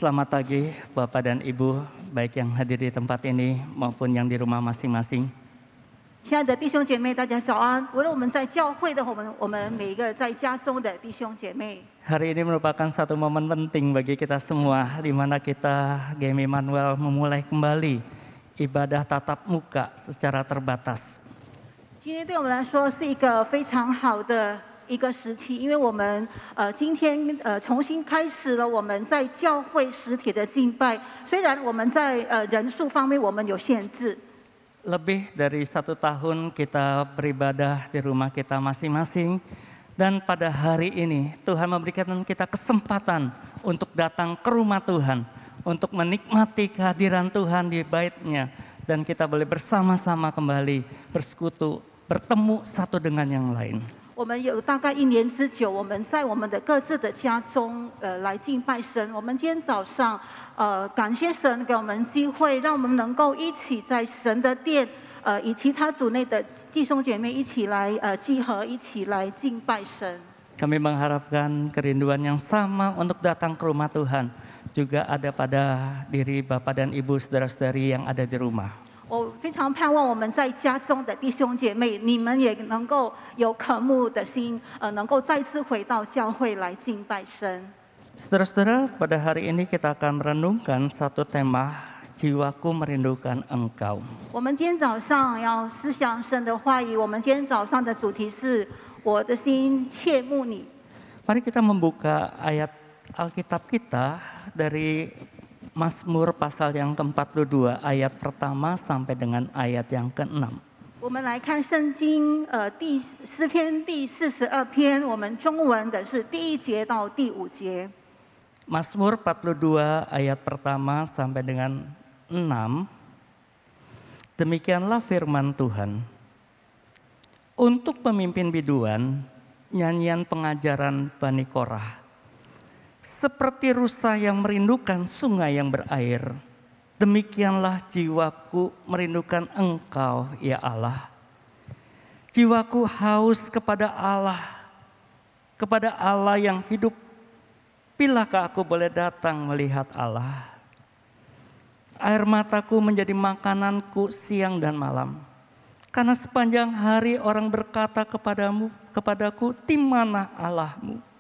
Selamat pagi Bapak dan Ibu, baik yang hadir di tempat ini maupun yang di rumah masing-masing. 亲爱的弟兄姐妹，大家早安！无论我们在教会的，我们每一个在家中的弟兄姐妹， Hari ini merupakan satu momen penting bagi kita semua, di mana kita GEM Immanuel memulai kembali ibadah tatap muka secara terbatas. 今天对我们来说是一个非常好的一个时期，因为我们今天重新开始了我们在教会实体的敬拜。虽然我们在人数方面我们有限制， Lebih dari 1 tahun kita beribadah di rumah kita masing-masing, dan pada hari ini Tuhan memberikan kita kesempatan untuk datang ke rumah Tuhan, untuk menikmati kehadiran Tuhan di bait-Nya, dan kita boleh bersama-sama kembali bersekutu, bertemu satu dengan yang lain. 我们有大概1年之久，我们在我们的各自的家中来敬拜神。我们今天早上感谢神给我们机会，让我们能够一起在神的殿与其他组内的弟兄姐妹一起来集合，一起来敬拜神。 Kami mengharapkan kerinduan yang sama untuk datang ke rumah Tuhan juga ada pada diri Bapak dan Ibu saudara-saudari yang ada di rumah. 我非常盼望我们在家中的弟兄姐妹，你们也能够有渴慕的心，能够再次回到教会来敬拜神。 Saudara-saudara, pada hari ini kita akan merenungkan satu tema, jiwaku merindukan Engkau. 我们今天早上要思想神的话语，我们今天早上的主题是我的心切慕你。 Mari kita membuka ayat Alkitab kita dari Mazmur pasal yang ke-42 ayat pertama sampai dengan ayat yang ke-6. 我们来看圣经诗篇第42篇，我们中文的是第1节到第5节。 Mazmur 42 ayat pertama sampai dengan 6. Demikianlah firman Tuhan. Untuk pemimpin biduan, nyanyian pengajaran Bani Korah. Seperti rusa yang merindukan sungai yang berair, demikianlah jiwaku merindukan Engkau, ya Allah. Jiwaku haus kepada Allah yang hidup. Bilakah aku boleh datang melihat Allah? Air mataku menjadi makananku siang dan malam. Karena sepanjang hari orang berkata kepadaku, di mana Allahmu?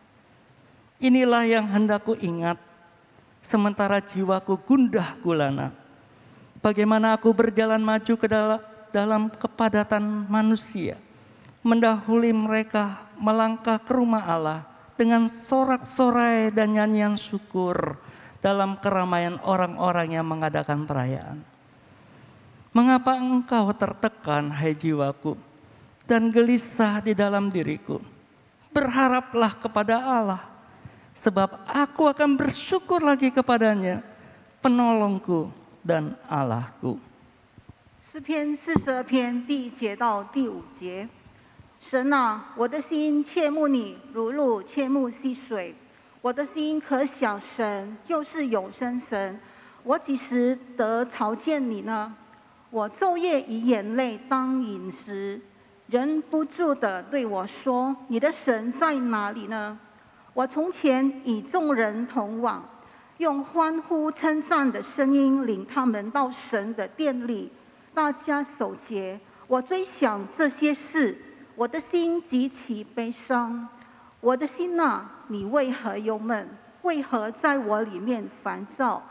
Inilah yang hendak ku ingat, sementara jiwaku gundah gulana. Bagaimana aku berjalan maju ke dalam kepadatan manusia, mendahului mereka melangkah ke rumah Allah dengan sorak-sorai dan nyanyian syukur dalam keramaian orang-orang yang mengadakan perayaan. Mengapa engkau tertekan, hai jiwaku, dan gelisah di dalam diriku? Berharaplah kepada Allah, sebab aku akan bersyukur lagi kepadanya, penolongku dan Allahku. 诗篇42篇第1节到第5节。神啊，我的心切慕你，如鹿切慕溪水。我的心可想神，就是永生神。我几时得朝见你呢？我昼夜以眼泪当饮食，忍不住地对我说：“你的神在哪里呢？” 我从前与众人同往，用欢呼称赞的声音领他们到神的殿里，大家守节。我追想这些事，我的心极其悲伤。我的心啊，你为何忧闷？为何在我里面烦躁？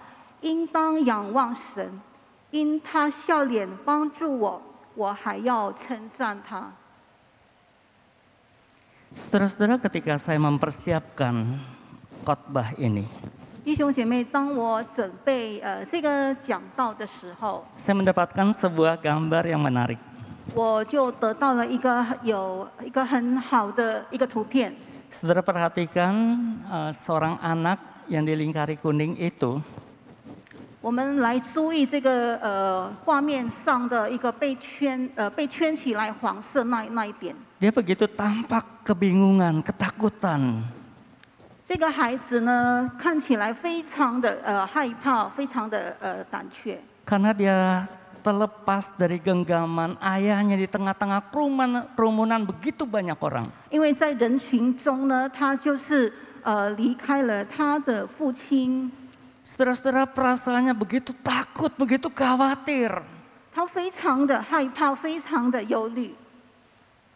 应当仰望神，因他笑脸帮助我，我还要称赞他。 Saudara-saudara, ketika saya mempersiapkan khotbah ini, 弟兄姐妹，当我准备这个讲道的时候， saya mendapatkan sebuah gambar yang menarik. 我就得到了有一个很好的一个图片。 Saudara perhatikan seorang anak yang dilingkari kuning itu, 我们来注意这个画面上的一个被圈起来黄色那一点。 dia begitu tampak kebingungan, ketakutan. 这个孩子呢，看起来非常的害怕，非常的胆怯。 Karena dia terlepas dari genggaman ayahnya di tengah-tengah kerumunan begitu banyak orang. 因为在人群中呢，他就是离开了他的父亲。Saudara-saudara, perasaannya begitu takut, begitu khawatir. 他非常的害怕，非常的忧虑。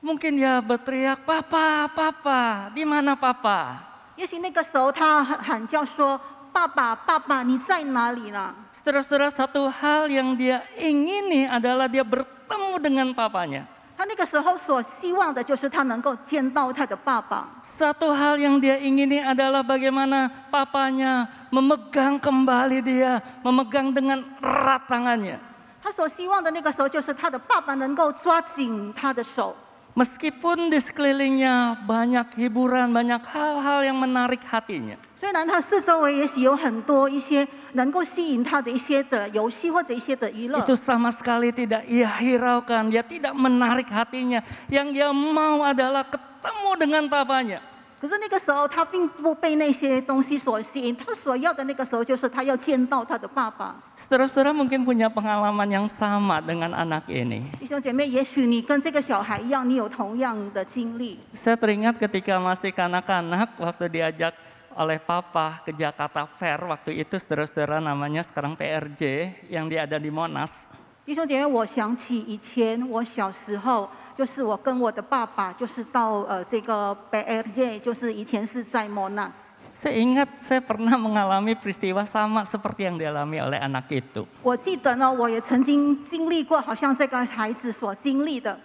Mungkin dia berteriak, "Papa, papa, di mana papa?" 也许那个时候他喊叫说：“爸爸，爸爸，你在哪里呢？” Saudara-saudara, satu hal yang dia ingini adalah dia bertemu dengan papanya. 他那个时候所希望的就是他能够见到他的爸爸。 Satu hal yang dia ingini adalah bagaimana papanya memegang kembali dia, memegang dengan erat tangannya. 他所希望的那个时候就是他的爸爸能够抓紧他的手。 Meskipun di sekelilingnya banyak hiburan, banyak hal-hal yang menarik hatinya. 虽然他四周围也许有很多一些能够吸引他的一些的游戏或者一些的娱乐， Itu sama sekali tidak ia hiraukan, dia tidak menarik hatinya. Yang dia mau adalah ketemu dengan papanya. 可是那个时候他并不被那些东西所吸引，他所要的那个时候就是他要见到他的爸爸。 Saudara-saudara mungkin punya pengalaman yang sama dengan anak ini. 弟兄姐妹，也许你跟这个小孩一样，你有同样的经历。 Saya teringat ketika masih kanak-kanak waktu diajak oleh papa ke Jakarta Fair, waktu itu saudara-saudara namanya sekarang PRJ yang dia ada di Monas. 弟兄姐妹，我想起以前我小时候，就是我跟我的爸爸，就是到这个 BRJ， 就是以前是在 Monas。 Saya ingat saya pernah mengalami peristiwa sama seperti yang dialami oleh anak itu. 我记得呢，我也曾经经历过，好像这个孩子所经历的。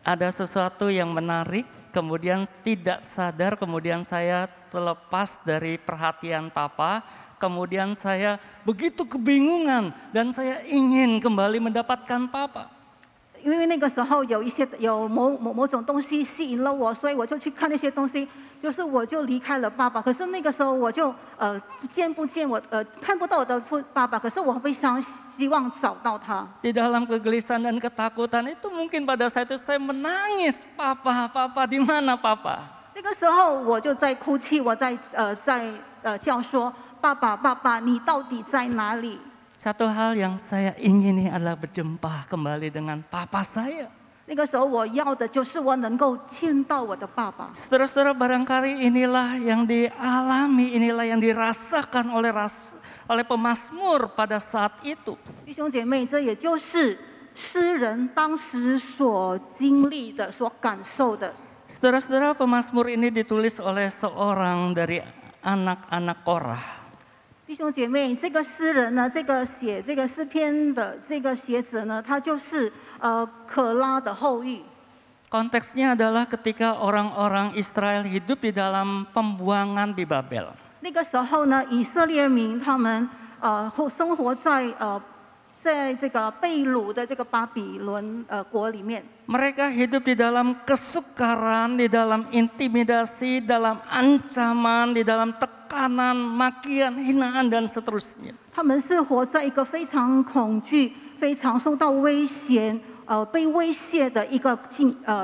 Ada sesuatu yang menarik, kemudian tidak sadar, kemudian saya terlepas dari perhatian papa, kemudian saya begitu kebingungan dan saya ingin kembali mendapatkan papa. 因为那个时候有某种东西吸引了我，所以我就去看那些东西，就是我就离开了爸爸。可是那个时候我就看不到我的爸爸，可是我非常希望找到他。 Di dalam kegelisahan dan ketakutan itu mungkin pada saat itu saya menangis, "Papa, papa, di mana papa?" 那个时候我就在哭泣，我在叫说：“爸爸，爸爸，你到底在哪里？” Satu hal yang saya ingini adalah berjumpa kembali dengan papa saya. 那个时候我要的就是我能够见到我的爸爸。 Saudara-saudara, barangkali inilah yang dialami, inilah yang dirasakan oleh pemazmur pada saat itu. 弟兄姐妹，这也就是诗人当时所经历的、所感受的。 Saudara-saudara, pemazmur ini ditulis oleh seorang dari anak-anak Korah. 弟兄姐妹，这个诗人呢，写这个诗篇的这个写者呢，他就是可拉的后裔。 Konteksnya adalah ketika orang-orang Israel hidup di dalam pembuangan di Babel. 那个时候呢，以色列民他们生活在这个被掳的这个巴比伦国里面。 Mereka hidup di dalam kesukaran, di dalam intimidasi, dalam ancaman, di dalam tekanan, makian, hinaan, dan seterusnya. 他们是活在一个非常恐惧、非常受到威胁、被威胁的一个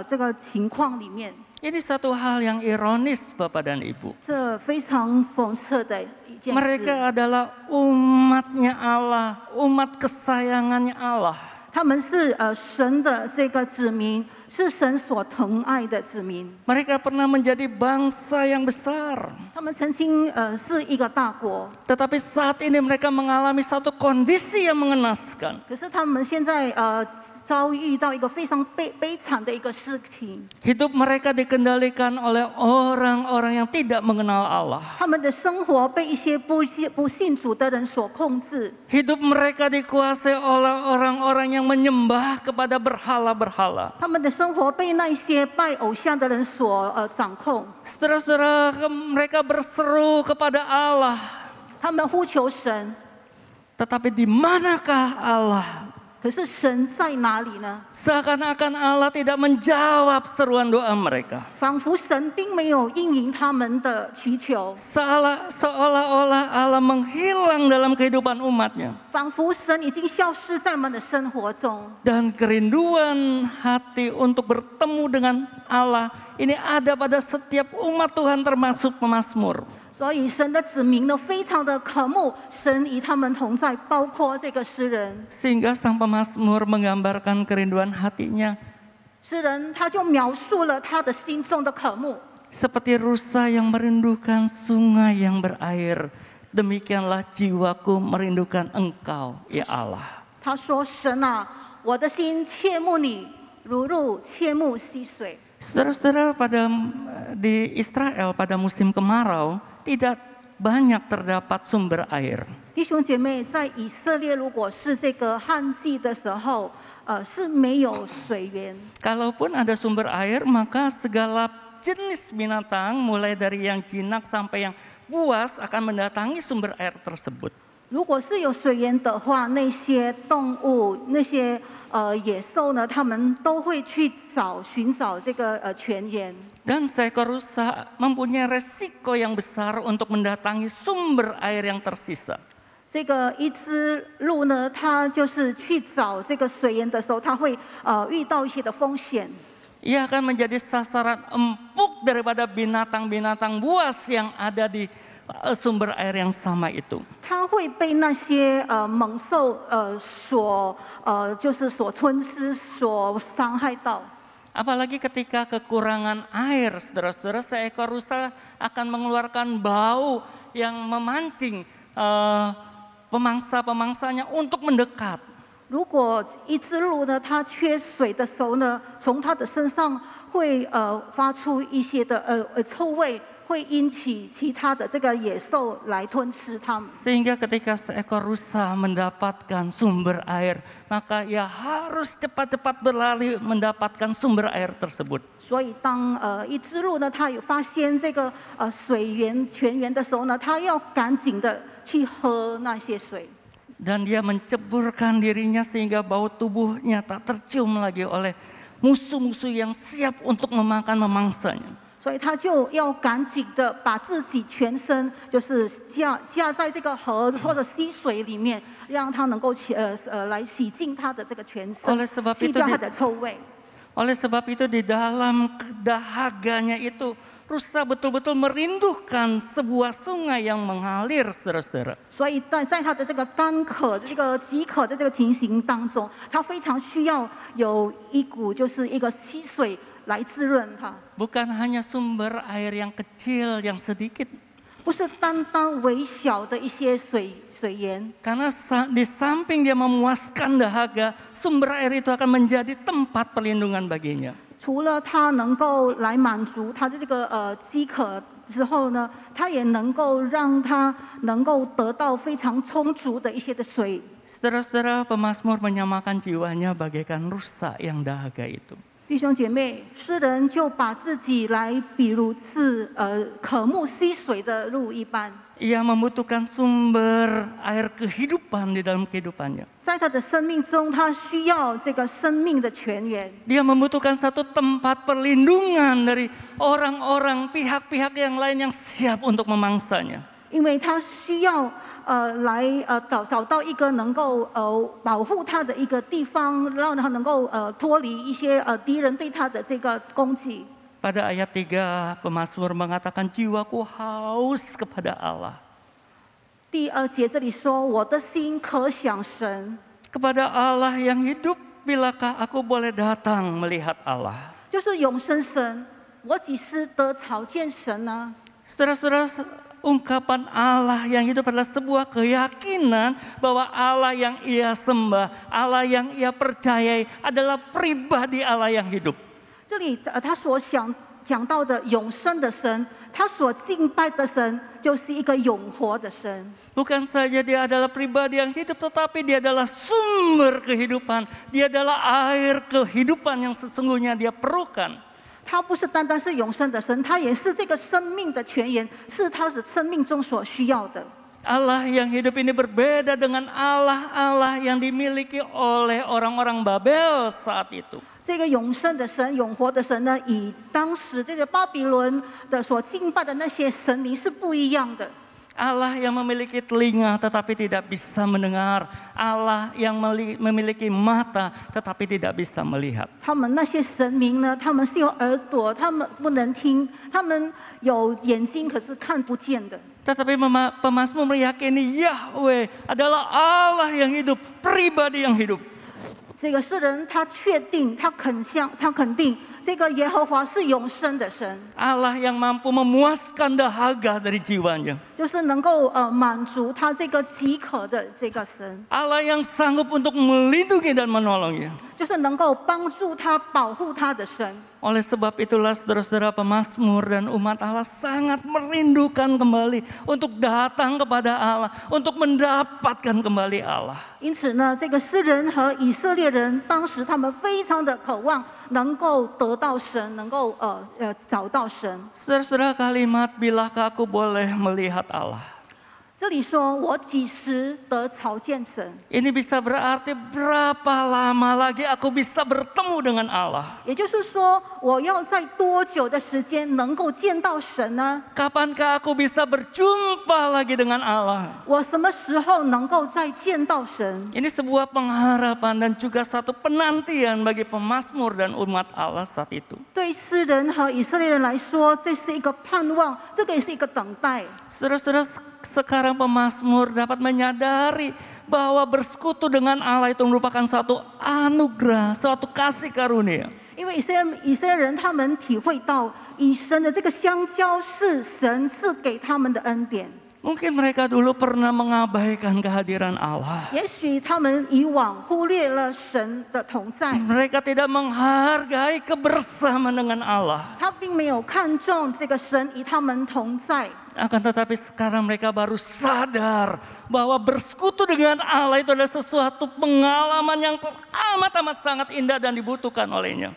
这个情况里面。 Ini satu hal yang ironis, Bapak dan Ibu. 这非常讽刺的一件事。 Mereka adalah umatnya Allah, umat kesayangannya Allah. 他们是神的这个子民，是神所疼爱的子民。 Mereka pernah menjadi bangsa yang besar. 他们曾经是一个大国， Tetapi saat ini mereka mengalami satu kondisi yang mengenaskan. 可是他们现在遭遇到一个非常悲惨的一个事情。 Hidup mereka dikendalikan oleh orang-orang yang tidak mengenal Allah. 他们的生活被一些不信主的人所控制， Hidup mereka dikuasai oleh orang-orang yang menyembah kepada berhala-berhala. 他们的生活被那些拜偶像的人所掌控。 Saudara-saudara, mereka berseru kepada Allah. 他们呼求神， Tetapi di manakah Allah? 可是神在哪里呢？ Seakan-akan Allah tidak menjawab seruan doa mereka. 仿佛神并没有应允他们的祈求， Seolah-olah Allah menghilang dalam kehidupan umatnya. 仿佛神已经消失在我们的生活中。 Dan kerinduan hati untuk bertemu dengan Allah ini ada pada setiap umat Tuhan termasuk pemazmur. 所以神的子民呢，非常的渴慕神与他们同在，包括这个诗人。 Sehingga sang pemazmur menggambarkan kerinduan hatinya 诗人他就描述了他的心中的渴慕， seperti rusa yang merindukan sungai yang berair demikianlah jiwaku merindukan Engkau, ya Allah. 他说：“神啊，我的心切慕你，如入切慕溪水。” Saudara-saudara, di Israel pada musim kemarau tidak banyak terdapat sumber air. 弟兄姐妹，在以色列如果是这个旱季的时候，是没有水源。 Kalaupun ada sumber air, maka segala jenis binatang, mulai dari yang jinak sampai yang buas, akan mendatangi sumber air tersebut. 如果是有水源的话，那些动物、那些野兽呢，他们都会去寻找这个泉源。 Dan seekor rusa mempunyai resiko yang besar untuk mendatangi sumber air yang tersisa. 这个一只鹿呢，它就是去找这个水源的时候，它会遇到一些的风险。 Ia akan menjadi sasaran empuk daripada binatang-binatang buas yang ada di sumber air yang sama itu. 它会被那些猛兽就是所吞噬、所伤害到。 Apalagi ketika kekurangan air, saudara-saudara, seekor rusa akan mengeluarkan bau yang memancing pemangsa-pemangsanya untuk mendekat. 如果一只鹿呢，它缺水的时候呢，从它的身上会发出一些的臭味，会引起其他的这个野兽来吞吃它们。 Sehingga ketika seekor rusa mendapatkan sumber air, maka ia harus cepat-cepat berlari mendapatkan sumber air tersebut. 所以当一只鹿呢，它有发现这个泉源的时候呢，它要赶紧的去喝那些水。 Dan dia menceburkan dirinya sehingga bau tubuhnya tak tercium lagi oleh musuh-musuh yang siap untuk memakan memangsanya. 所以他就要赶紧的把自己全身就是架在这个河或者溪水里面，让他能够来洗净他的这个全身， Oleh sebab 去 itu 掉他的臭味。 Oleh sebab itu di dalam kedahaganya itu rusa betul-betul merindukan sebuah sungai yang mengalir, saudara-saudara. 所以在他的这个干渴、这个饥渴的这个情形当中，他非常需要有一股就是一个溪水来滋润他。 Bukan hanya sumber air yang kecil, yang sedikit. 不是单单微小的一些水源。 Karena di samping dia memuaskan dahaga, sumber air itu akan menjadi tempat perlindungan baginya. 除了它能够来满足它的这个饥渴之后呢，它也能够让它能够得到非常充足的一些的水。 Saudara-saudara, pemazmur menyamakan jiwanya bagaikan rusa yang dahaga itu. 弟兄姐妹，诗人就把自己来比如是渴慕溪水的鹿一般。 Ia membutuhkan sumber air kehidupan di dalam kehidupannya. 在他的生命中，他需要这个生命的泉源。 Dia membutuhkan satu tempat perlindungan dari orang-orang, pihak-pihak yang lain yang siap untuk memangsanya. 因为他需要找到一个能够保护他的一个地方，让他能够脱离一些敌人对他的这个攻击。 Pada ayat 3, pemazmur mengatakan jiwaku haus kepada Allah. 第2节这里说：“我的心可想神。” Kepada Allah yang hidup, bilakah aku boleh datang melihat Allah? 就是永生神，我几时得朝见神呢？ Saudara-saudara, ungkapan Allah yang hidup adalah sebuah keyakinan bahwa Allah yang ia sembah, Allah yang ia percayai adalah pribadi Allah yang hidup. 这里他所讲到的永生的神，他所敬拜的神就是一个永活的神。 Bukan saja dia adalah pribadi yang hidup, tetapi dia adalah sumber kehidupan. Dia adalah air kehidupan yang sesungguhnya dia perlukan. 他不是单单是永生的神，他也是这个生命的泉源，是他的生命中所需要的。 Allah yang hidup ini berbeda dengan Allah yang dimiliki oleh orang-orang Babel saat itu. 这个永生的神、永活的神呢，与当时这个巴比伦的所敬拜的那些神明是不一样的。 Allah yang memiliki telinga tetapi tidak bisa mendengar. Allah yang memiliki mata tetapi tidak bisa melihat. 他们那些神明呢，他们是有耳朵，他们不能听；他们有眼睛，可是看不见的。 Tetapi pemazmur meyakini Yahweh adalah Allah yang hidup, pribadi yang hidup. 这个诗人他确定，他肯定这个耶和华是永生的神， Allah yang mampu memuaskan dahaga dari jiwanya. 就是能够满足他这个饥渴的这个神， Allah yang sanggup untuk melindungi dan menolongnya. 就是能够帮助他、保护他的神。 Oleh sebab itulah saudara-saudara pemazmur dan umat Allah sangat merindukan kembali untuk datang kepada Allah, untuk mendapatkan kembali Allah. 因此呢，这个诗人和以色列人当时他们非常的渴望能够得到神，能够找到神。 Saudara-saudara, kalimat bilakah aku boleh melihat Allah? 这里说我几时得朝见神， Ini bisa berarti berapa lama lagi aku bisa bertemu dengan Allah? 也就是说我要在多久的时间能够见到神呢？ Kapankah aku bisa berjumpa lagi dengan Allah? 我什么时候能够再见到神？ Ini sebuah pengharapan dan juga satu penantian bagi pemazmur dan umat Allah saat itu. 对诗人和以色列人来说，这是一个盼望，这个也是一个等待。 Saudara-saudara, sekarang pemazmur dapat menyadari bahwa bersekutu dengan Allah itu merupakan suatu anugerah, suatu kasih karunia. 因为以色列人他们体会到与神的这个相交是神赐给他们的恩典。 Mungkin mereka dulu pernah mengabaikan kehadiran Allah. 也许他们以往忽略了神的同在， Mereka tidak menghargai kebersamaan dengan Allah. 他并没有看重这个神与他们同在。 Akan tetapi sekarang mereka baru sadar bahwa bersekutu dengan Allah itu adalah sesuatu pengalaman yang amat-amat sangat indah dan dibutuhkan olehnya.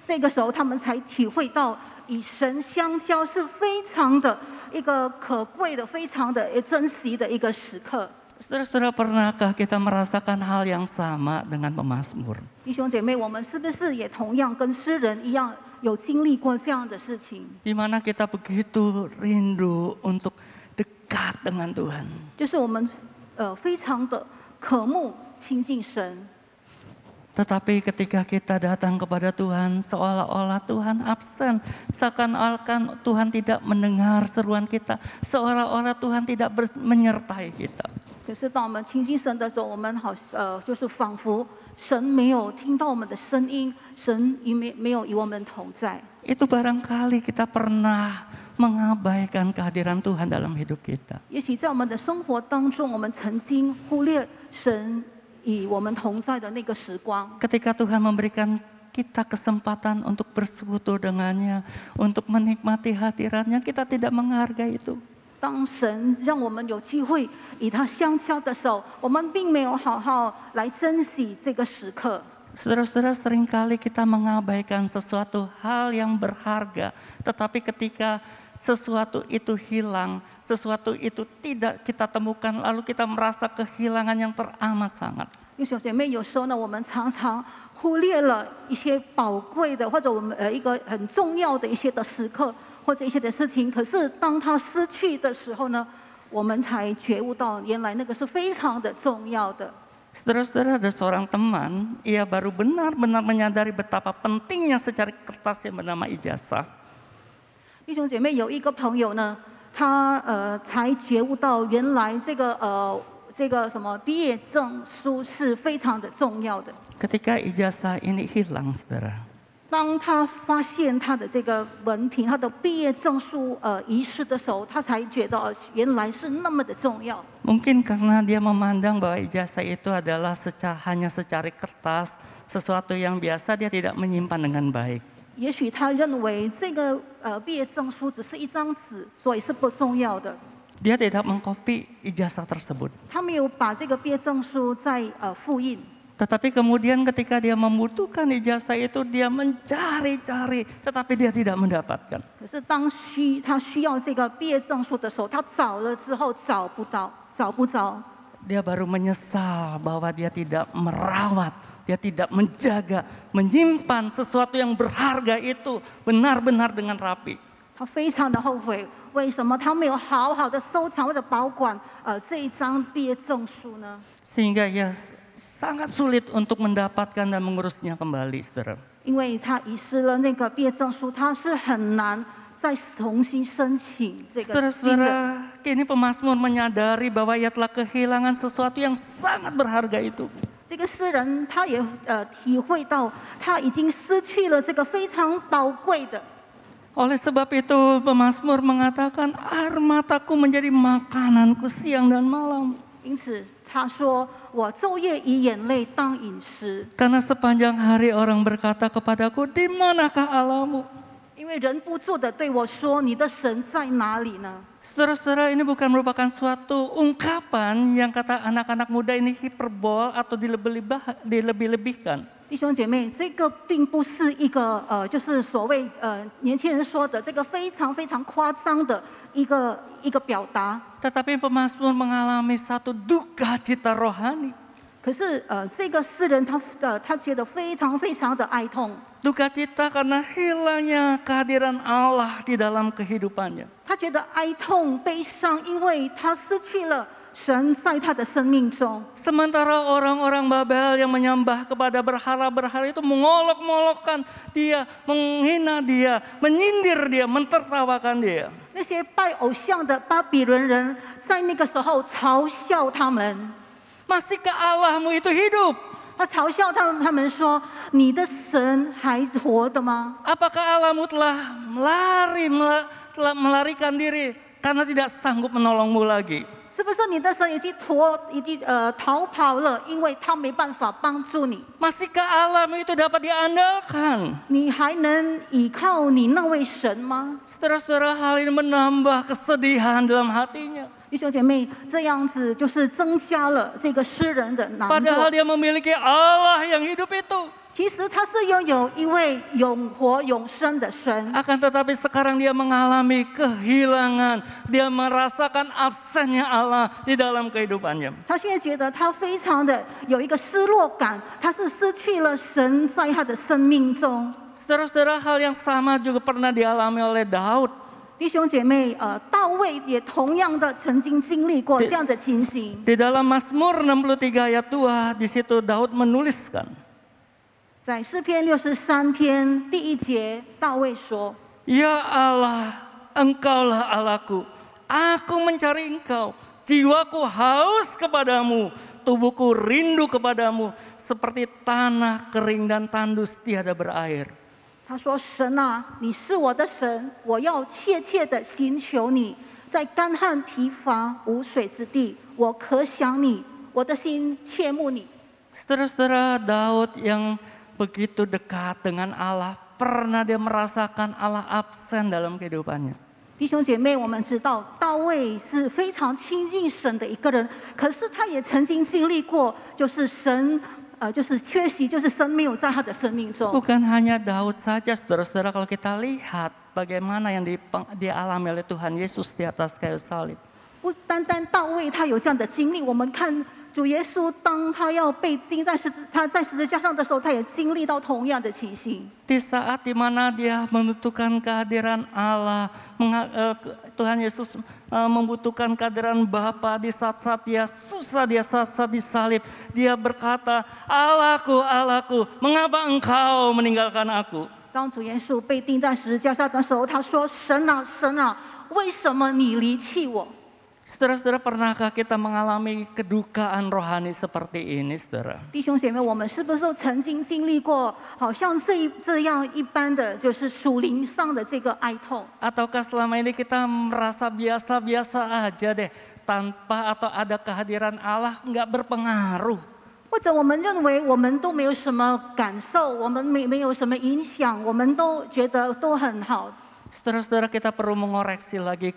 这个时候，他们才体会到与神相交是非常的一个可贵的、非常的珍惜的一个时刻。 Saudara-saudara, pernahkah kita merasakan hal yang sama dengan pemazmur? 弟兄姐妹，我们是不是也同样跟诗人一样，有经历过这样的事情？ Di mana kita begitu rindu untuk dekat dengan Tuhan. 就是我们非常的渴慕亲近神， Tetapi ketika kita datang kepada Tuhan, seolah-olah Tuhan absen. Seakan-akan Tuhan tidak mendengar seruan kita. Seolah-olah Tuhan tidak menyertai kita. 可是当我们亲近神的时候，我们就是仿佛神没有听到我们的声音，神没有与我们同在。 Itu barangkali kita pernah mengabaikan kehadiran Tuhan dalam hidup kita. 也许在我们的生活当中，我们曾经忽略神与我们同在的那个时光。 Ketika Tuhan memberikan kita kesempatan untuk bersekutu dengannya, untuk menikmati hadirannya, kita tidak menghargai itu. 当神让我们有机会与他相交的时候，我们并没有好好来珍惜这个时刻。 Saudara-saudara, seringkali kita mengabaikan sesuatu hal yang berharga, tetapi ketika sesuatu itu hilang, sesuatu itu tidak kita temukan, lalu kita merasa kehilangan yang teramat sangat. 弟兄姐妹，有时候呢，我们常常忽略了一些宝贵的，或者我们一个很重要的一些的时刻，或者一些的事情。可是当它失去的时候呢，我们才觉悟到，原来那个是非常的重要的。 Saudara-saudara, ada seorang teman, ia baru benar-benar menyadari betapa pentingnya secari kertas yang bernama ijazah. 弟兄姐妹，有一个朋友呢，他才觉悟到，原来这个什么毕业证书是非常的重要的。 Ketika ijazah ini hilang, saudara, 当他发现他的这个文凭、他的毕业证书遗失的时候，他才觉得原来是那么的重要。 mungkin karena dia memandang bahwa ijazah itu adalah hanya secari kertas, sesuatu yang biasa dia tidak menyimpan dengan baik. 也许他认为这个毕业证书只是一张纸，所以是不重要的。 Dia tidak mengkopi ijazah tersebut. 他没有把这个毕业证书再复印。 Tetapi kemudian ketika dia membutuhkan ijazah itu, dia mencari-cari, tetapi dia tidak mendapatkan. 可是当他需要这个毕业证书的时候，他找了之后找不着。 Dia baru menyesal bahwa dia tidak merawat, dia tidak menjaga, menyimpan sesuatu yang berharga itu benar-benar dengan rapi. 他非常的后悔，为什么他没有好好的收藏或者保管这一张毕业证书呢？ Sehingga ia sangat sulit untuk mendapatkan dan mengurusnya kembali, saudara. 因为他遗失了那个毕业证书，他是很难再重新申请这个新的。 Saudara-saudara, kini pemazmur menyadari bahwa ia telah kehilangan sesuatu yang sangat berharga itu. 这个诗人他也体会到他已经失去了这个非常宝贵的。 Oleh sebab itu pemazmur mengatakan air mataku menjadi makananku siang dan malam. 因此他说：“我昼夜以眼泪当饮食。” Karena sepanjang hari orang berkata kepadaku, di manakah Allahmu? 因为人不住的对我说：“你的神在哪里呢？” Saudara-saudara, ini bukan merupakan suatu ungkapan yang kata anak-anak muda ini hiperbol atau dilebih-lebihkan. 弟兄姐妹，这个并不是一个就是所谓年轻人说的这个非常非常夸张的一个表达。 Tetapi pemazmur mengalami satu duka cita rohani. 可是这个诗人他觉得非常非常的哀痛。 Duka cita karena hilangnya kehadiran Allah di dalam kehidupannya. 他觉得哀痛悲伤，因为他失去了神在他的生命中。 Sementara orang-orang Babel yang menyembah kepada berhala-berhala itu mengolok-molokkan dia, menghina dia, menyindir dia, mentertawakan dia. 那些拜偶像的巴比伦人在那个时候嘲笑他们。 Masihkah Allahmu itu hidup? 他嘲笑他们说：“你的神还活的吗？” Apakah Allahmu telah melarikan diri karena tidak sanggup menolongmu lagi? 是不是你的神已经逃跑了，因为他没办法帮助你？ Masihkah Allahmu itu dapat diandalkan? 你还能依靠你那位神吗？ Saudara-saudara, hal ini menambah kesedihan dalam hatinya. 弟兄姐妹，这样子就是增加了这个诗人的难 Padahal 过。 dia memiliki Allah yang hidup itu. 其实他是拥有一位永活永生的神， Akan tetapi sekarang dia mengalami kehilangan. Dia merasakan absennya Allah di dalam kehidupannya. 他现在觉得他非常的有一个失落感，他是失去了神在他的生命中。 Saudara-saudara, hal yang sama juga pernah dialami oleh Daud. 弟兄姐妹，大卫也同样的曾经经历过这样的情形。 Di dalam Mazmur 63 ayat 2, di situ Daud menuliskan, 在诗篇63篇第1节，大卫说： Ya Allah, Engkaulah Allahku. Aku mencari Engkau. Jiwaku haus kepadamu. Tubuhku rindu kepadamu. Seperti tanah kering dan tandus tiada berair. 他说：“神啊，你是我的神，我要切切的寻求你，在干旱疲乏无水之地，我可想你，我的心切慕你。” Saudara-saudara, Daud yang begitu dekat dengan Allah, pernah dia merasakan Allah absen dalam kehidupannya. 弟兄姐妹，我们知道大卫是非常亲近神的一个人，可是他也曾经经历过，就是神就是缺席，就是神没有在他的生命中。 Bukan hanya Daud saja, saudara-saudara, kalau kita lihat bagaimana yang dialami oleh Tuhan Yesus di atas kayu salib. 不单单大卫他有这样的经历，我们看主耶稣当他要被钉在他在十字架上的时候，他也经历到同样的情形。 Di saat dimana dia membutuhkan kehadiran Allah, Tuhan Yesus membutuhkan kehadiran Bapa, di saat-saat dia susah, dia saat-saat disalib, dia berkata, Allahku, Allahku, mengapa engkau meninggalkan aku? 当主耶稣被钉在十字架上的时候，他说：“神啊，神啊，为什么你离弃我？” Saudara-saudara, pernahkah kita mengalami kedukaan rohani seperti ini, saudara? 弟兄姐妹，我们是不是都曾经经历过，好像这样一般的，就是属灵上的这个哀痛？ Ataukah selama ini kita merasa biasa-biasa aja deh, tanpa atau ada kehadiran Allah nggak berpengaruh? 或者我们认为我们都没有什么感受，我们没有什么影响，我们都觉得都很好。 Saudara-saudara, kita perlu mengoreksi lagi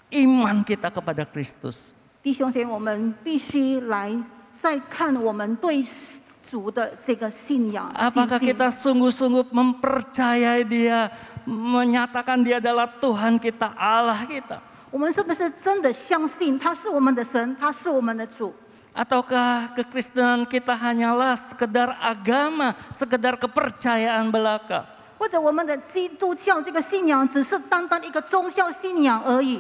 iman kita kepada Kristus. 弟兄姐妹，我们必须来再看我们对主的这个信仰。 Apakah 信心 kita sungguh-sungguh mempercayai Dia, menyatakan Dia adalah Tuhan kita, Allah kita? 我们是不是真的相信他是我们的神，他是我们的主？ Ataukah kekristenan kita hanyalah sekedar agama, sekedar kepercayaan belaka? 或者我们的基督教这个信仰只是单单一个宗教信仰而已？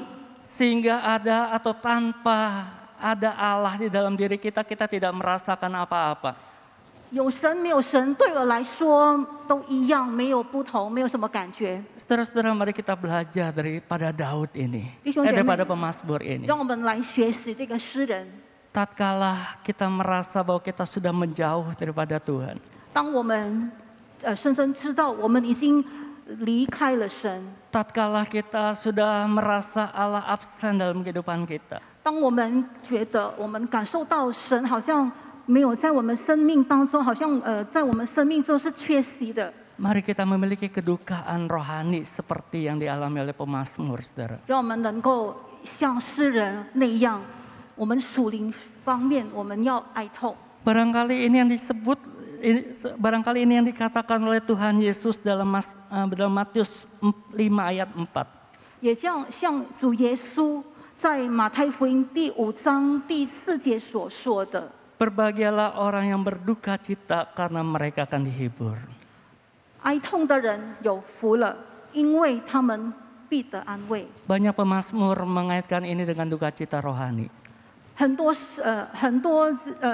Sehingga ada atau tanpa ada Allah di dalam diri kita, kita tidak merasakan apa-apa. 有神没有神，对我来说都一样，没有不同，没有什么感觉。 Saudara-saudara, mari kita belajar daripada Daud ini, 弟兄姐妹， daripada pemazmur ini. 让我们来学习这个诗人。tatkala kita merasa bahwa kita sudah menjauh daripada Tuhan. 当我们深深知道我们已经离开了神， Tatkala kita sudah merasa Allah absen dalam kehidupan kita. 当我们觉得我们感受到神好像没有在我们生命当中，好像在我们生命中是缺席的， Mari kita memiliki kedukaan rohani seperti yang dialami oleh pemazmur, saudara. 让我们能够像诗人那样，我们属灵方面我们要哀痛。 Barangkali ini yang dikatakan oleh Tuhan Yesus dalam Matius 5 ayat 4. 也像主耶稣在马太福音第5章第4节所说的， Berbahagialah orang yang berduka cita karena mereka akan dihibur. 哀痛的人有福了，因为他们必得安慰。 Banyak pemazmur mengaitkan ini dengan duka cita rohani. 很多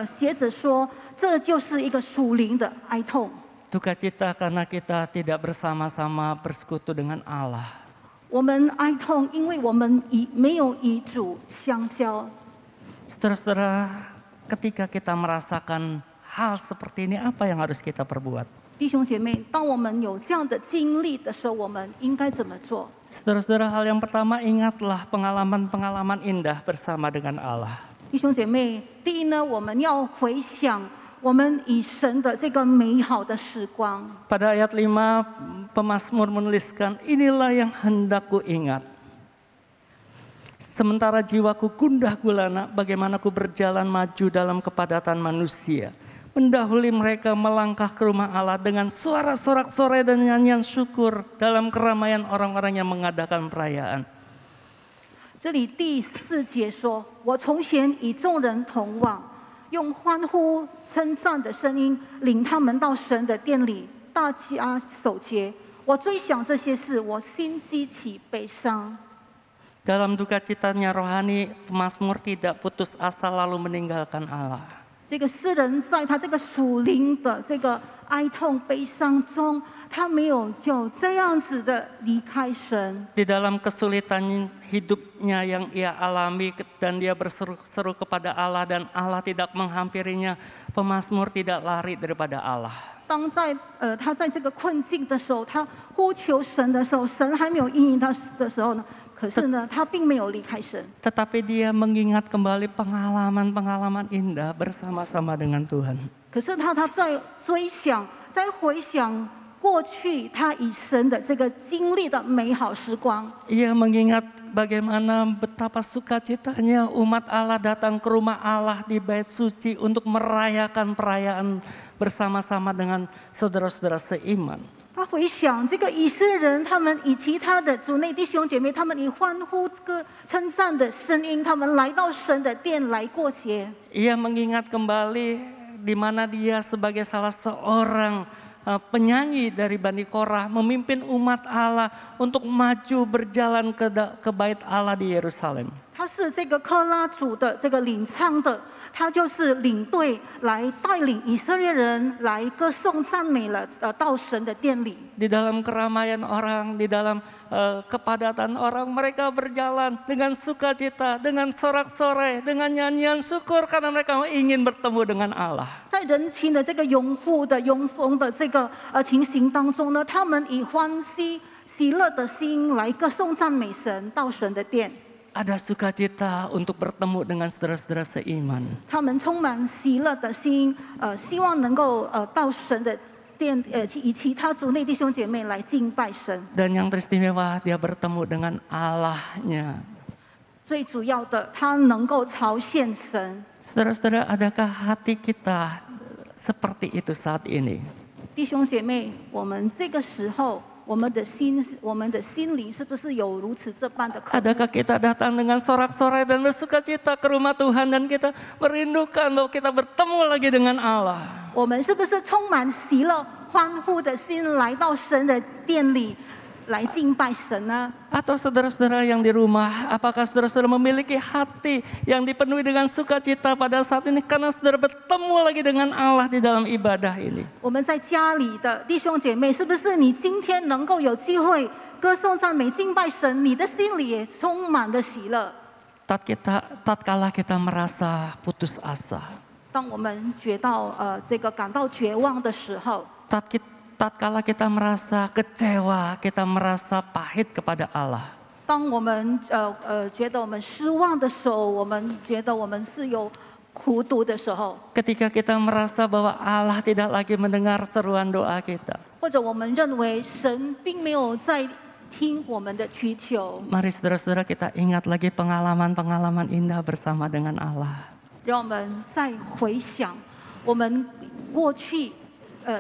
学者说，这就是一个属灵的哀痛。 Duka cita karena kita tidak bersama-sama bersekutu dengan Allah. 我们哀痛，因为我们没有与主相交。 Saudara-saudara, ketika kita merasakan hal seperti ini, apa yang harus kita perbuat? 弟兄姐妹，当我们有这样的经历的时候，我们应该怎么做？ Saudara-saudara, hal yang pertama, ingatlah pengalaman-pengalaman indah bersama dengan Allah. 弟兄姐妹，第一呢，我们要回想我们与神的这个美好的时光。 Pada ayat 5, pemazmur menuliskan, inilah yang hendak ku ingat. Sementara jiwaku gundah gulana, bagaimana ku berjalan maju dalam kepadatan manusia. Mendahului mereka melangkah ke rumah Allah dengan suara sorak-sorai dan nyanyian syukur dalam keramaian orang-orang yang mengadakan perayaan. 这里第4节说：“我从前与众人同往，用欢呼称赞的声音领他们到神的殿里，大家守节。我追想这些事，我心激起悲伤。” Dalam duka citanya rohani, pemazmur tidak putus asa lalu meninggalkan Allah. 这个诗人在他这个属灵的这个哀痛悲伤中，他没有就这样子的离开神。 Di dalam kesulitan hidupnya yang ia alami dan dia berseru-seru kepada Allah dan Allah tidak menghampirinya, pemazmur tidak lari daripada Allah. 当他在这个困境的时候，他呼求神的时候，神还没有应允他的时候呢，可是呢，他并没有离开神。 Tetapi dia mengingat kembali pengalaman-pengalaman indah bersama-sama dengan Tuhan. 可是他在追想，在回想过去他与神的这个经历的美好时光。 Ia mengingat bagaimana betapa sukacitanya umat Allah datang ke rumah Allah di bait suci untuk merayakan perayaan bersama-sama dengan saudara-saudara seiman. 他回想这个以色列人，他们以其他的主内弟兄姐妹，他们以欢呼歌称赞的声音，他们来到神的殿来过节。 Ia mengingat kembali di mana dia sebagai salah seorang penyanyi dari Bani Korah memimpin umat Allah untuk maju berjalan ke bait Allah di Yerusalem. 他是这个科拉族的这个领唱的，他就是领队来带领以色列人来歌颂赞美了到神的殿里。 Di dalam keramaian orang, di dalam kepadatan orang, mereka berjalan dengan sukacita, dengan sorak-sorai, dengan nyanyian syukur karena mereka ingin bertemu dengan Allah. 在人群的这个拥护的拥风的这个情形当中呢，他们以欢喜乐的心来歌颂赞美神，到神的殿。 Ada sukacita untuk bertemu dengan saudara-saudara seiman. 他们充满喜乐的心，希望能够到神的殿，以其他族内弟兄姐妹来敬拜神。 Dan yang teristimewa, dia bertemu dengan Allahnya. 最主要的，他能够朝见神。 Saudara-saudara, adakah hati kita seperti itu saat ini? 弟兄姐妹，我们这个时候，我们的心灵是不是有如此这般的渴慕？ Adakah kita datang dengan sorak-sorai dan bersukacita ke rumah Tuhan dan kita merindukan bahwa kita bertemu lagi dengan Allah? 我们是不是充满喜乐、欢呼的心来到神的殿里来敬拜神呢？ Atau saudara-saudara yang di rumah, apakah saudara-saudara memiliki hati yang dipenuhi dengan sukacita pada saat ini karena saudara bertemu lagi dengan Allah di dalam ibadah ini? 我们在家里的弟兄姐妹，是不是你今天能够有机会歌颂赞美敬拜神，你的心里也充满了喜乐？ tatkala kita merasa putus asa, 当我们感到绝望的时候， tatkala kita merasa kecewa, kita merasa pahit kepada Allah. 当我们觉得我们失望的时候，我们觉得我们是有苦毒的时候， Ketika kita merasa bahwa Allah tidak lagi mendengar seruan doa kita. 或者我们认为神并没有在听我们的祈求， Mari saudara-saudara kita ingat lagi pengalaman-pengalaman indah bersama dengan Allah. 让我们再回想我们过去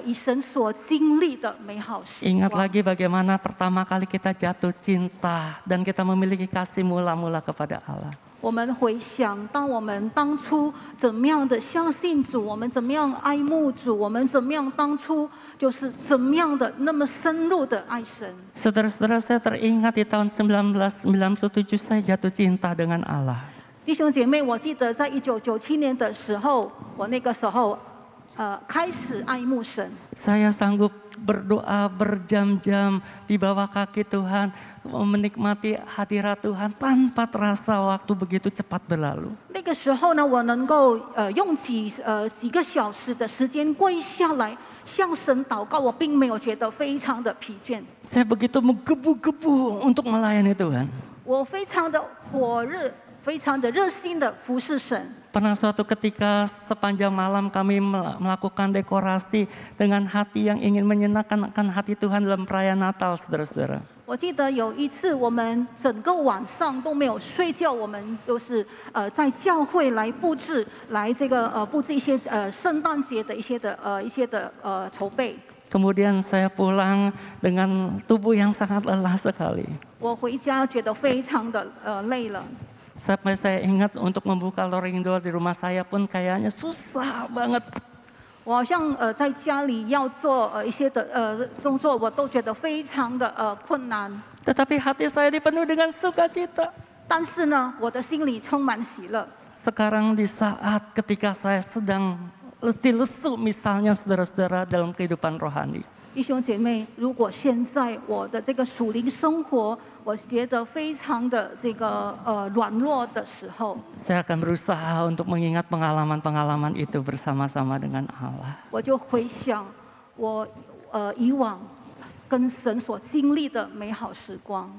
以神所经历的美好时 Ingat 光。 lagi bagaimana pertama kali kita jatuh cinta dan kita memiliki kasih mula-mula kepada Allah. 我们回想，当我们当初怎么样的相信主，我们怎么样爱慕主，我们怎么样当初就是怎么样的那么深入的爱神。 Saudara-saudara, saya teringat di tahun 1997 saya jatuh cinta dengan Allah. 弟兄姐妹，我记得在1997年的时候，我那个时候开始爱慕神。 Saya sanggup berdoa berjam-jam di bawah kaki Tuhan, menikmati hadirat Tuhan tanpa terasa waktu begitu cepat berlalu. 那个时候呢，我能够用几个小时的时间跪下来向神祷告，我并没有觉得非常的疲倦。 Saya begitu menggebu-gebu untuk melayani Tuhan. 我非常的火热，非常的热心的服侍神。 Pernah suatu ketika sepanjang malam kami melakukan dekorasi dengan hati yang ingin menyenangkan hati Tuhan dalam perayaan Natal, saudara-saudara. 我记得有一次，我们整个晚上都没有睡觉，我们就是在教会来布置，布置一些圣诞节的一些的筹备。 Kemudian saya pulang dengan tubuh yang sangat lelah sekali. 我回家觉得非常的累了。 Sampai saya ingat untuk membuka loring door di rumah saya pun kayaknya susah banget. 我好像在家里要做一些的动作，我都觉得非常的困难。 Tetapi hati saya dipenuhi dengan sukacita. 但是呢，我的心里充满喜乐。 Sekarang di saat ketika saya sedang letih lesu misalnya saudara-saudara dalam kehidupan rohani. 弟兄姐妹，如果现在我的这个属灵生活，我觉得非常的软弱的时候， Saya akan berusaha untuk mengingat pengalaman-pengalaman itu bersama-sama dengan Allah. 我就回想我以往跟神所经历的美好时光。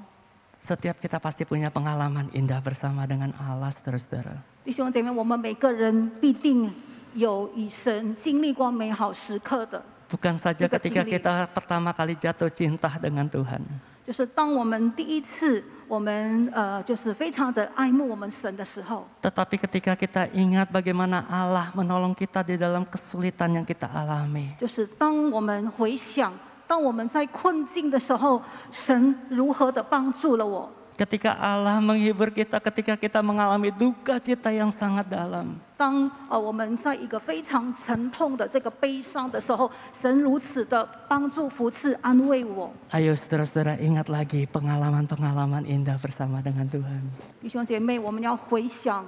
Setiap kita pasti punya pengalaman indah bersama dengan Allah, saudara-saudara. 弟兄姐妹，我们每个人必定有与神经历过美好时刻的。 Bukan saja ketika kita pertama kali jatuh cinta dengan Tuhan. 就是当我们第一次，我们就是非常的爱慕我们神的时候， Tetapi ketika kita ingat bagaimana Allah menolong kita di dalam kesulitan yang kita alami. 就是当我们回想，当我们在困境的时候，神如何的帮助了我。 Ketika Allah menghibur kita, ketika kita mengalami duka cita yang sangat dalam. 当我们在一个非常沉痛的这个悲伤的时候，神如此的帮助、扶持、安慰我。 Ayo saudara-saudara ingat lagi pengalaman-pengalaman indah bersama dengan Tuhan. 弟兄姐妹，我们要回想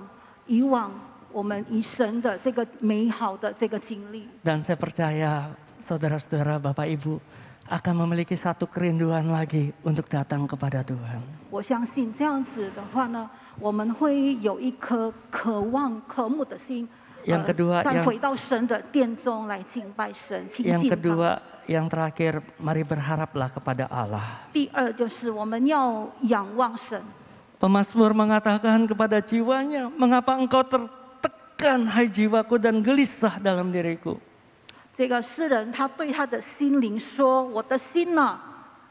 以往我们与神的这个美好的这个经历。 Dan saya percaya saudara-saudara, Bapak Ibu akan memiliki satu kerinduan lagi untuk datang kepada Tuhan. 我相信这样子的话呢，我们会有一颗渴望、渴慕的心。 Yang kedua, 再回到神的殿中来敬拜神、亲 Yang 近他。 kedua, yang terakhir, mari berharaplah kepada Allah. 第二就是我们要仰望神。 Pemazmur mengatakan kepada jiwanya, mengapa engkau tertekan hai jiwaku dan gelisah dalam diriku. 这个诗人他对他的心灵说：“我的心呐、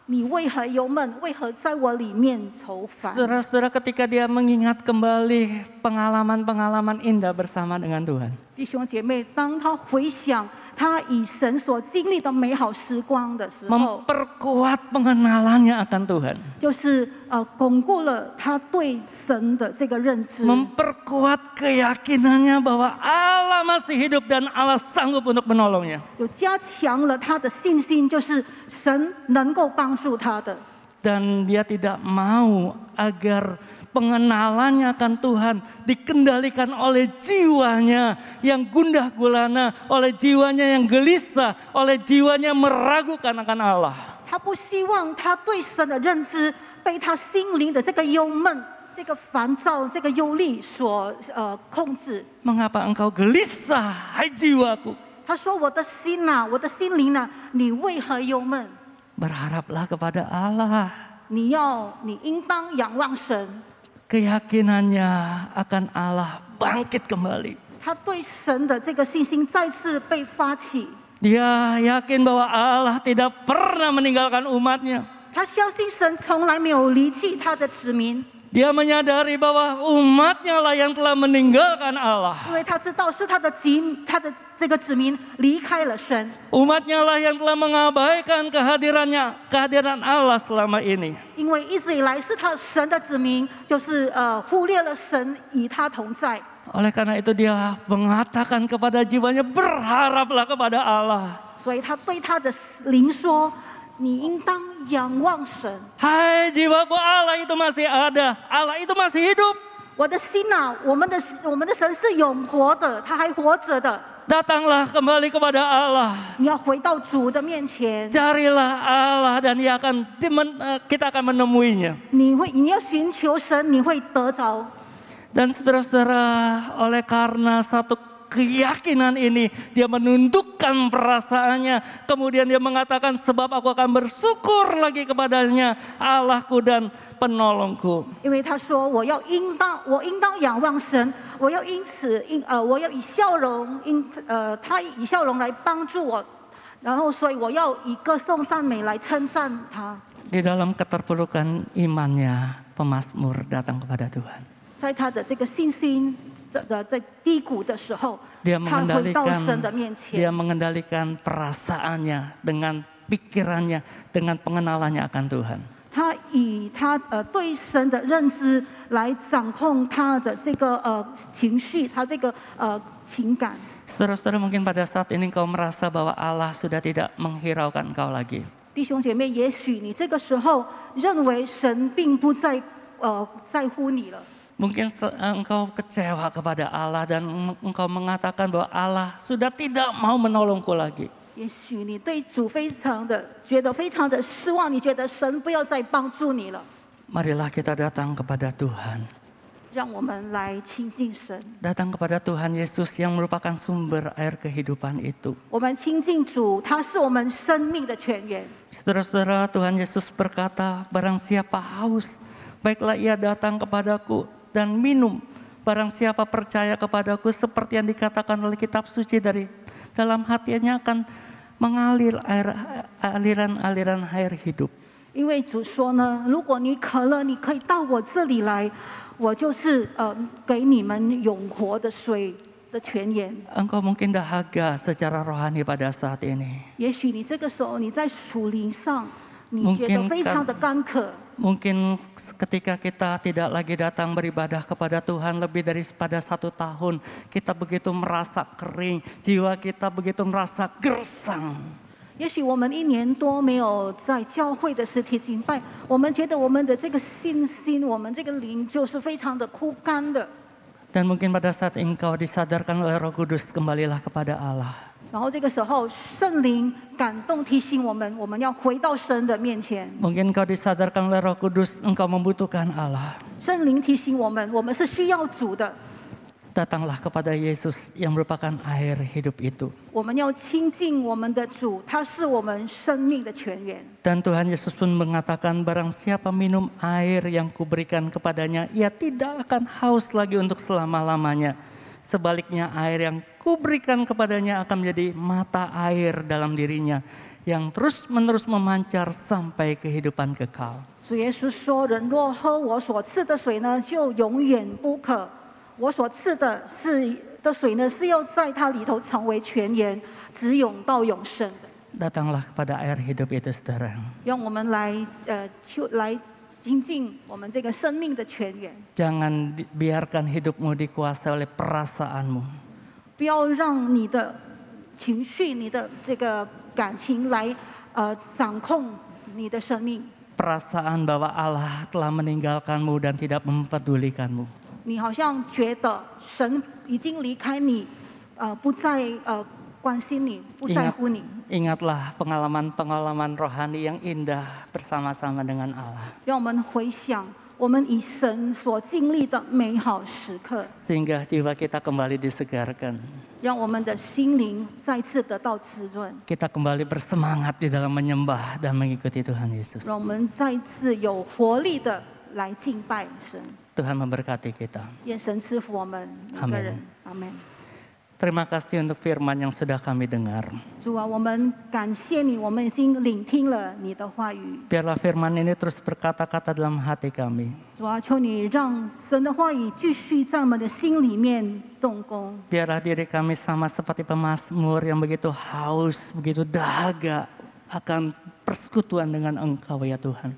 你为何忧闷？为何在我里面愁烦？” Saudara-saudara, ketika dia mengingat kembali pengalaman-pengalaman indah bersama dengan Tuhan. 弟兄姐妹，当他回想他与神所经历的美好时光的时候， Memperkuat pengenalannya akan Tuhan. 就是巩固了他对神的这个认知， Memperkuat keyakinannya bahwa Allah masih hidup dan Allah sanggup untuk menolongnya. 有加强了他的信心，就是神能够帮助他的。 Dan dia tidak mau agar pengenalannya akan Tuhan dikendalikan oleh jiwanya yang gundah gulana, oleh jiwanya yang gelisah, oleh jiwanya meragukan akan Allah. 他不希望他对神的认知被他心灵的这个忧闷这个烦躁、这个忧虑所控制。 Mengapa engkau gelisah, hai jiwaku? 他说：“我的心呐、我的心灵呐、你为何忧闷？ Berharaplah kepada Allah. 你应当仰望神。 Keyakinannya akan Allah bangkit kembali. 他对神的这个信心再次被发起。 Dia yakin bahwa Allah tidak pernah meninggalkan umatnya. 他相信神从来没有离弃他的子民， Dia menyadari bahwa umatnya lah yang telah meninggalkan Allah. 因为他知道是他的这个子民离开了神， Umatnya lah yang telah mengabaikan kehadiran Allah selama ini. 因为一直以来是神的子民，就是忽略了神与他同在。 Oleh karena itu dia mengatakan kepada jiwanya, berharaplah kepada Allah. 所以他对他的灵说：“你应当仰望神。 Hai jiwaku, Allah itu masih ada. Allah itu masih hidup. 我的心呐、我们的神是永活的，他还活着的。 Datanglah kembali kepada Allah. 你要回到主的面前， Carilah Allah dan kita akan menemuinya. 你要寻求神，你会得着。 Dan saudara-saudara, oleh karena satu keyakinan ini, dia menundukkan perasaannya. Kemudian dia mengatakan, sebab aku akan bersyukur lagi kepadanya, Allahku dan penolongku. 因为他说：“我应当仰望神，我要以笑容，他以笑容来帮助我，然后所以我要以歌颂赞美来称赞他。” Di dalam keterpurukan imannya, pemazmur datang kepada Tuhan. 在他的这个信心在低谷的时候， Dia 他回到神的面 dia 前， mengendalikan perasaannya dengan pikirannya, dengan pengenalannya akan Tuhan. 他以他对神的认知来掌控他的这个情绪，他这个情感。 Saudara-saudara, mungkin pada saat ini kau merasa bahwa Allah sudah tidak menghiraukan kau lagi. 弟兄姐妹，也许你这个时候认为神并不在乎你了。 Mungkin engkau kecewa kepada Allah dan engkau mengatakan bahwa Allah sudah tidak mau menolongku lagi. 也许你对主觉得非常的失望，你觉得神不要再帮助你了。 Marilah kita datang kepada Tuhan. 让我们来亲近神， Datang kepada Tuhan Yesus yang merupakan sumber air kehidupan itu. 我们亲近主，他是我们生命的泉源。 Saudara-saudara, Tuhan Yesus berkata, barang siapa haus, baiklah ia datang kepadaku dan minum. Barang siapa percaya kepadaku, seperti yang dikatakan oleh kitab suci, dari dalam hatinya akan mengalir aliran-aliran air hidup. 因为主说呢，如果你渴了，你可以到我这里来，我就是给你们永活的水的泉源。 Engkau mungkin dahaga secara rohani pada saat ini. 也许你这个时候你在属灵上，你觉得 Mungkin 非常的干渴。 Mungkin ketika kita tidak lagi datang beribadah kepada Tuhan lebih daripada 1 tahun, kita begitu merasa kering, jiwa kita begitu merasa gersang. 也许我们1年多没有在教会的实体敬拜，我们觉得我们的这个信心，我们这个灵就是非常的枯干的。 Dan mungkin pada saat engkau disadarkan oleh Roh Kudus, kembalilah kepada Allah. 然后这个时候，圣灵感动提醒我们，我们要回到神的面前。 Mungkin engkau disadarkan oleh Roh Kudus, engkau membutuhkan Allah. 圣灵提醒我们，我们是需要主的。 Datanglah kepada Yesus yang merupakan air hidup itu. 我们要亲近我们的主，他是我们生命的泉源。 Dan Tuhan Yesus pun mengatakan, barang siapa minum air yang kuberikan kepadanya, ia tidak akan haus lagi untuk selama-lamanya. Sebaliknya air yang kuberikan kepadanya akan menjadi mata air dalam dirinya, yang terus-menerus memancar sampai kehidupan kekal. 主耶稣说：“人若喝我所赐的水呢，就永远不渴。我所赐的水呢，是要在它里头成为泉源，直涌到永生的。” Datanglah kepada air hidup itu, saudara. 让我们来亲近我们这个生命的泉源。 Jangan biarkan hidupmu dikuasai oleh perasaanmu. 不要让你的情绪、你的这个感情来掌控你的生命。 Perasaan bahwa Allah telah meninggalkanmu dan tidak mempedulikanmu. 你好像觉得神已经离开你，不再关心你，不在乎你。 Ingatlah pengalaman-pengalaman rohani yang indah bersama-sama dengan Allah. 让我们回想我们以神所经历的美好时刻， sehingga jiwa kita kembali disegarkan. 让我们的心灵再次得到滋润， Kita kembali bersemangat di dalam menyembah dan mengikuti Tuhan Yesus. 让我们再次有活力的来敬拜神。 Tuhan memberkati kita. 愿神赐福我们每个人。阿门。 Terima kasih untuk firman yang sudah kami dengar. 主啊，我们感谢你，我们已经聆听了你的话语。 Biarlah firman ini terus berkata-kata dalam hati kami. 主啊，求你让神的话语继续在我们的心里面动工。 Biarlah diri kami sama seperti pemazmur yang begitu haus, begitu dahaga akan persekutuan dengan Engkau ya Tuhan.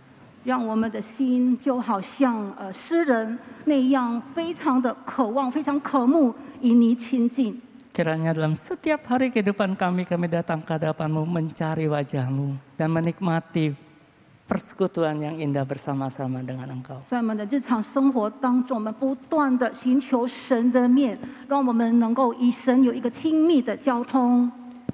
让我们的心就好像诗人那样，非常的渴望，非常渴慕与你亲近。 Kiranya dalam setiap hari kehidupan kami datang ke hadapan-Mu mencari wajah-Mu dan menikmati persekutuan yang indah bersama-sama dengan Engkau. 在我们的日常生活当中，我们不断的寻求神的面，让我们能够与神有一个亲密的交通。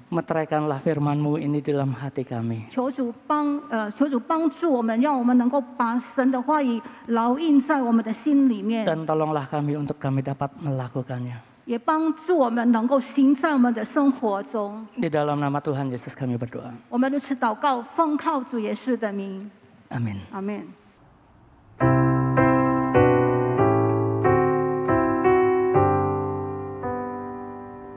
Meteraikanlah firman-Mu ini dalam hati kami. 求主帮助我们，让我们能够把神的话语烙印在我们的心里面， Dan tolonglah kami untuk kami dapat melakukannya. 也帮助我们能够行在我们的生活中。 Di dalam nama Tuhan Yesus kami berdoa. 我们如此祷告，奉靠主耶稣的名， Amin. 阿门。